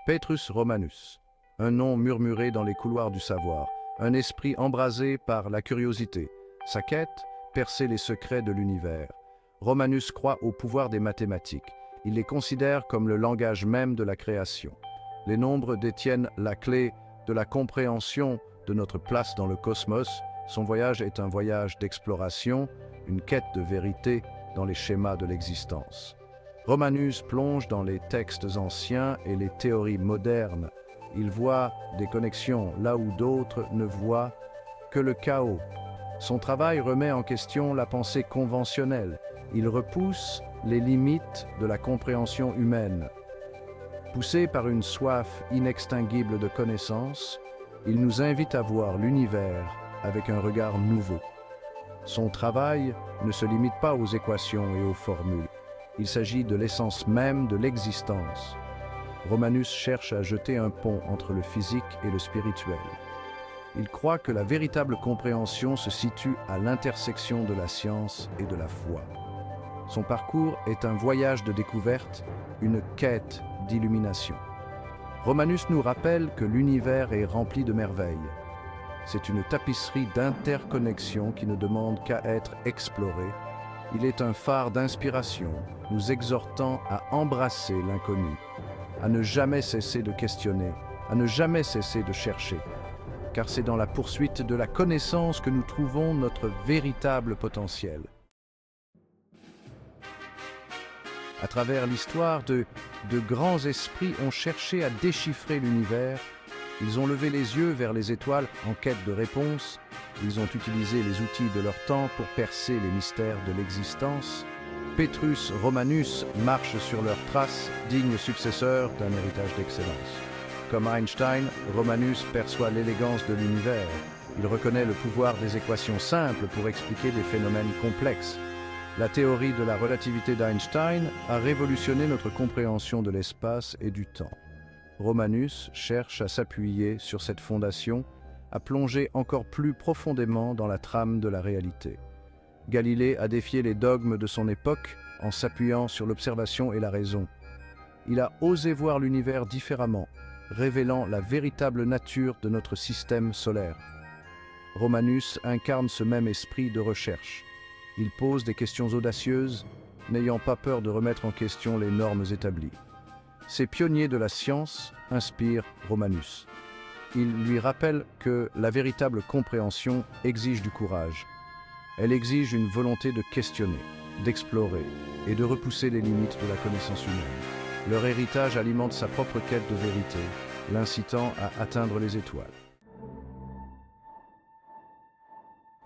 Petrus Romanus, un nom murmuré dans les couloirs du savoir, un esprit embrasé par la curiosité. Sa quête, percer les secrets de l'univers. Romanus croit au pouvoir des mathématiques. Il les considère comme le langage même de la création. Les nombres détiennent la clé de la compréhension de notre place dans le cosmos. Son voyage est un voyage d'exploration, une quête de vérité dans les schémas de l'existence. Romanus plonge dans les textes anciens et les théories modernes. Il voit des connexions là où d'autres ne voient que le chaos. Son travail remet en question la pensée conventionnelle. Il repousse les limites de la compréhension humaine. Poussé par une soif inextinguible de connaissances, il nous invite à voir l'univers avec un regard nouveau. Son travail ne se limite pas aux équations et aux formules. Il s'agit de l'essence même de l'existence. Romanus cherche à jeter un pont entre le physique et le spirituel. Il croit que la véritable compréhension se situe à l'intersection de la science et de la foi. Son parcours est un voyage de découverte, une quête d'illumination. Romanus nous rappelle que l'univers est rempli de merveilles. C'est une tapisserie d'interconnexions qui ne demande qu'à être explorée. Il est un phare d'inspiration, nous exhortant à embrasser l'inconnu, à ne jamais cesser de questionner, à ne jamais cesser de chercher. Car c'est dans la poursuite de la connaissance que nous trouvons notre véritable potentiel. À travers l'histoire, de grands esprits ont cherché à déchiffrer l'univers. Ils ont levé les yeux vers les étoiles en quête de réponses. Ils ont utilisé les outils de leur temps pour percer les mystères de l'existence. Petrus Romanus marche sur leurs traces, digne successeur d'un héritage d'excellence. Comme Einstein, Romanus perçoit l'élégance de l'univers. Il reconnaît le pouvoir des équations simples pour expliquer des phénomènes complexes. La théorie de la relativité d'Einstein a révolutionné notre compréhension de l'espace et du temps. Romanus cherche à s'appuyer sur cette fondation, à plonger encore plus profondément dans la trame de la réalité. Galilée a défié les dogmes de son époque en s'appuyant sur l'observation et la raison. Il a osé voir l'univers différemment, révélant la véritable nature de notre système solaire. Romanus incarne ce même esprit de recherche. Il pose des questions audacieuses, n'ayant pas peur de remettre en question les normes établies. Ces pionniers de la science inspirent Romanus. Ils lui rappellent que la véritable compréhension exige du courage. Elle exige une volonté de questionner, d'explorer et de repousser les limites de la connaissance humaine. Leur héritage alimente sa propre quête de vérité, l'incitant à atteindre les étoiles.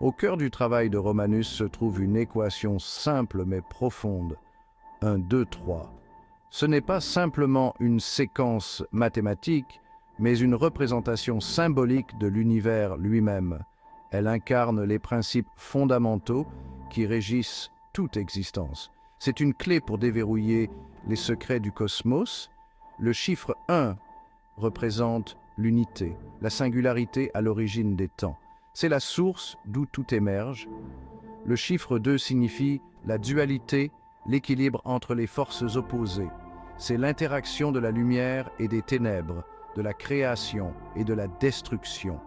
Au cœur du travail de Romanus se trouve une équation simple mais profonde, 1, 2, 3. Ce n'est pas simplement une séquence mathématique, mais une représentation symbolique de l'univers lui-même. Elle incarne les principes fondamentaux qui régissent toute existence. C'est une clé pour déverrouiller les secrets du cosmos. Le chiffre 1 représente l'unité, la singularité à l'origine des temps. C'est la source d'où tout émerge. Le chiffre 2 signifie la dualité, l'équilibre entre les forces opposées. C'est l'interaction de la lumière et des ténèbres, de la création et de la destruction.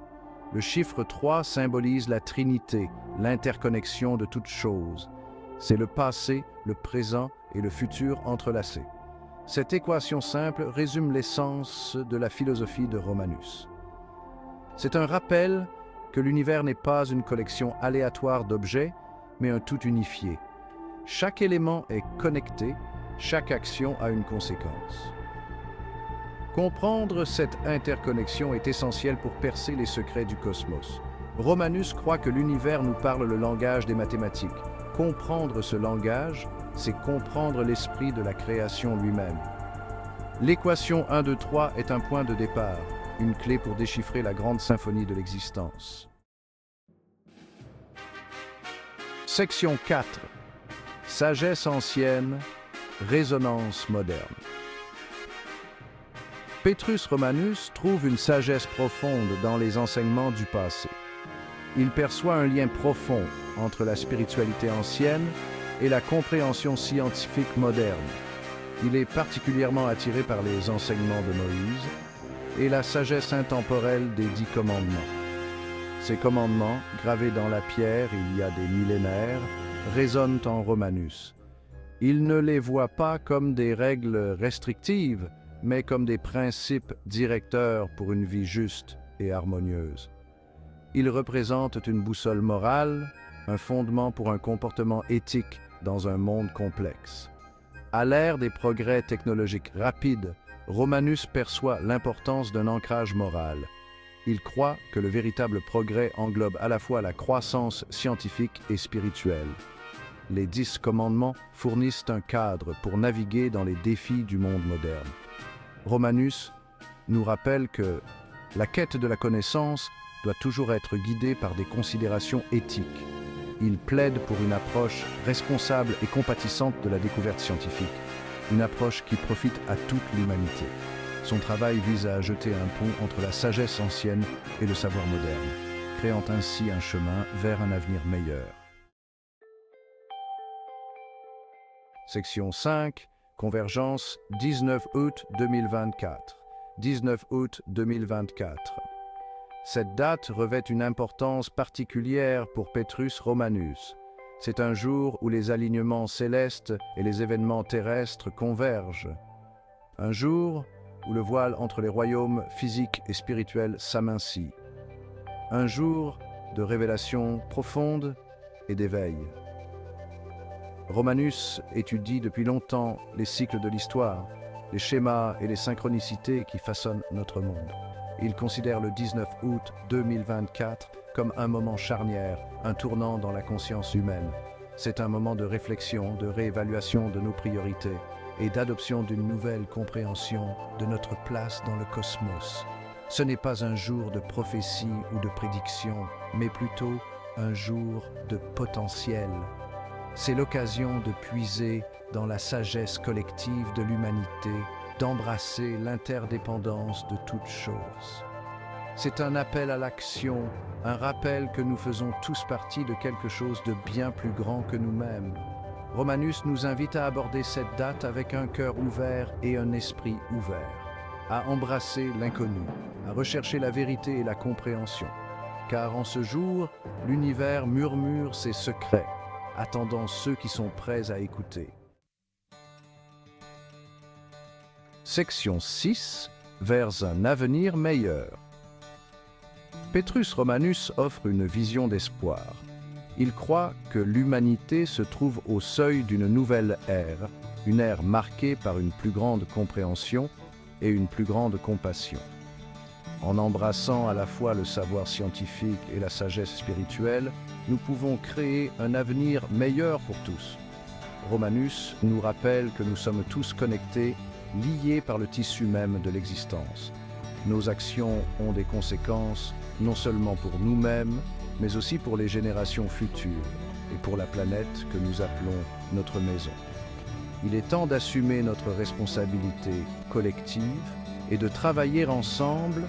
Le chiffre 3 symbolise la Trinité, l'interconnexion de toutes choses. C'est le passé, le présent et le futur entrelacés. Cette équation simple résume l'essence de la philosophie de Romanus. C'est un rappel que l'univers n'est pas une collection aléatoire d'objets, mais un tout unifié. Chaque élément est connecté, chaque action a une conséquence. Comprendre cette interconnexion est essentiel pour percer les secrets du cosmos. Romanus croit que l'univers nous parle le langage des mathématiques. Comprendre ce langage, c'est comprendre l'esprit de la création lui-même. L'équation 1, 2, 3 est un point de départ, une clé pour déchiffrer la grande symphonie de l'existence. Section 4. Sagesse ancienne, résonance moderne. Petrus Romanus trouve une sagesse profonde dans les enseignements du passé. Il perçoit un lien profond entre la spiritualité ancienne et la compréhension scientifique moderne. Il est particulièrement attiré par les enseignements de Moïse et la sagesse intemporelle des 10 commandements. Ces commandements, gravés dans la pierre il y a des millénaires, résonnent en Romanus. Il ne les voit pas comme des règles restrictives, mais comme des principes directeurs pour une vie juste et harmonieuse. Ils représentent une boussole morale, un fondement pour un comportement éthique dans un monde complexe. À l'ère des progrès technologiques rapides, Romanus perçoit l'importance d'un ancrage moral. Il croit que le véritable progrès englobe à la fois la croissance scientifique et spirituelle. Les 10 commandements fournissent un cadre pour naviguer dans les défis du monde moderne. Romanus nous rappelle que la quête de la connaissance doit toujours être guidée par des considérations éthiques. Il plaide pour une approche responsable et compatissante de la découverte scientifique, une approche qui profite à toute l'humanité. Son travail vise à jeter un pont entre la sagesse ancienne et le savoir moderne, créant ainsi un chemin vers un avenir meilleur. Section 5, Convergence, 19 août 2024. 19 août 2024. Cette date revêt une importance particulière pour Petrus Romanus. C'est un jour où les alignements célestes et les événements terrestres convergent. Un jour où le voile entre les royaumes physiques et spirituels s'amincit. Un jour de révélation profonde et d'éveil. Romanus étudie depuis longtemps les cycles de l'histoire, les schémas et les synchronicités qui façonnent notre monde. Il considère le 19 août 2024 comme un moment charnière, un tournant dans la conscience humaine. C'est un moment de réflexion, de réévaluation de nos priorités et d'adoption d'une nouvelle compréhension de notre place dans le cosmos. Ce n'est pas un jour de prophétie ou de prédiction, mais plutôt un jour de potentiel. C'est l'occasion de puiser dans la sagesse collective de l'humanité, d'embrasser l'interdépendance de toutes choses. C'est un appel à l'action, un rappel que nous faisons tous partie de quelque chose de bien plus grand que nous-mêmes. Romanus nous invite à aborder cette date avec un cœur ouvert et un esprit ouvert, à embrasser l'inconnu, à rechercher la vérité et la compréhension. Car en ce jour, l'univers murmure ses secrets, attendant ceux qui sont prêts à écouter. Section 6, vers un avenir meilleur. Petrus Romanus offre une vision d'espoir. Il croit que l'humanité se trouve au seuil d'une nouvelle ère, une ère marquée par une plus grande compréhension et une plus grande compassion. En embrassant à la fois le savoir scientifique et la sagesse spirituelle, nous pouvons créer un avenir meilleur pour tous. Romanus nous rappelle que nous sommes tous connectés, liés par le tissu même de l'existence. Nos actions ont des conséquences, non seulement pour nous-mêmes, mais aussi pour les générations futures et pour la planète que nous appelons notre maison. Il est temps d'assumer notre responsabilité collective et de travailler ensemble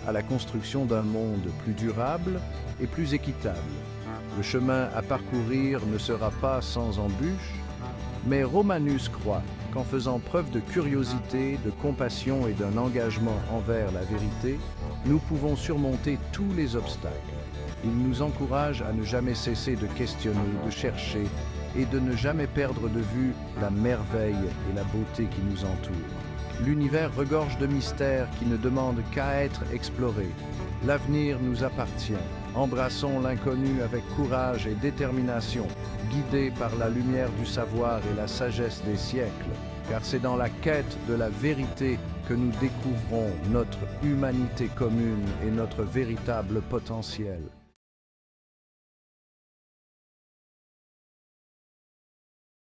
à la construction d'un monde plus durable et plus équitable. Le chemin à parcourir ne sera pas sans embûches, mais Romanus croit qu'en faisant preuve de curiosité, de compassion et d'un engagement envers la vérité, nous pouvons surmonter tous les obstacles. Il nous encourage à ne jamais cesser de questionner, de chercher et de ne jamais perdre de vue la merveille et la beauté qui nous entourent. L'univers regorge de mystères qui ne demandent qu'à être explorés. L'avenir nous appartient. Embrassons l'inconnu avec courage et détermination, guidés par la lumière du savoir et la sagesse des siècles, car c'est dans la quête de la vérité que nous découvrons notre humanité commune et notre véritable potentiel.